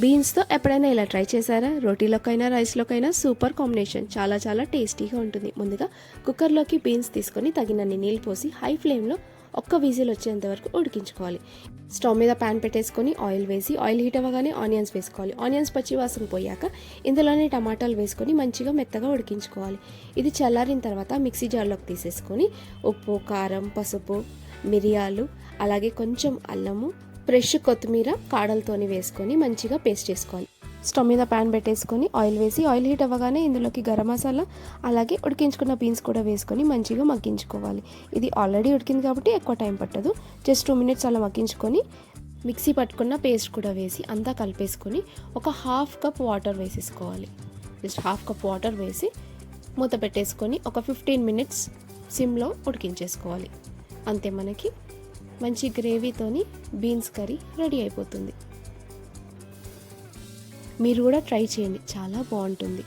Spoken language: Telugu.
బీన్స్తో ఎప్పుడైనా ఇలా ట్రై చేశారా? రోటీలోకైనా రైస్లోకైనా సూపర్ కాంబినేషన్, చాలా చాలా టేస్టీగా ఉంటుంది. ముందుగా కుక్కర్లోకి బీన్స్ తీసుకొని తగినన్ని నీళ్ళు పోసి హై ఫ్లేమ్లో ఒక్క విజిల్ వచ్చేంత వరకు ఉడికించుకోవాలి. స్టవ్ మీద ప్యాన్ పెట్టేసుకొని ఆయిల్ వేసి ఆయిల్ హీట్ అవ్వగానే ఆనియన్స్ వేసుకోవాలి. ఆనియన్స్ పచ్చివాసన పోయాక ఇందులోనే టమాటాలు వేసుకొని మంచిగా మెత్తగా ఉడికించుకోవాలి. ఇది చల్లారిన తర్వాత మిక్సీ జార్లోకి తీసేసుకొని ఉప్పు, కారం, పసుపు, మిరియాలు, అలాగే కొంచెం అల్లము, ఫ్రెష్ కొత్తిమీర కాడలతోని వేసుకొని మంచిగా పేస్ట్ చేసుకోవాలి. స్టవ్ మీద ప్యాన్ పెట్టేసుకొని ఆయిల్ వేసి ఆయిల్ హీట్ అవ్వగానే ఇందులోకి గరం మసాలా, అలాగే ఉడికించుకున్న బీన్స్ కూడా వేసుకొని మంచిగా మగ్గించుకోవాలి. ఇది ఆల్రెడీ ఉడికింది కాబట్టి ఎక్కువ టైం పట్టదు. జస్ట్ 2 minutes అలా మగ్గించుకొని మిక్సీ పట్టుకున్న పేస్ట్ కూడా వేసి అంతా కలిపేసుకొని ఒక 1/2 cup వాటర్ వేసేసుకోవాలి. జస్ట్ 1/2 cup వాటర్ వేసి మూత పెట్టేసుకొని ఒక 15 minutes సిమ్లో ఉడికించేసుకోవాలి. అంతే, మనకి మంచి గ్రేవీతోని బీన్స్ కర్రీ రెడీ అయిపోతుంది. మీరు కూడా ట్రై చేయండి, చాలా బాగుంటుంది.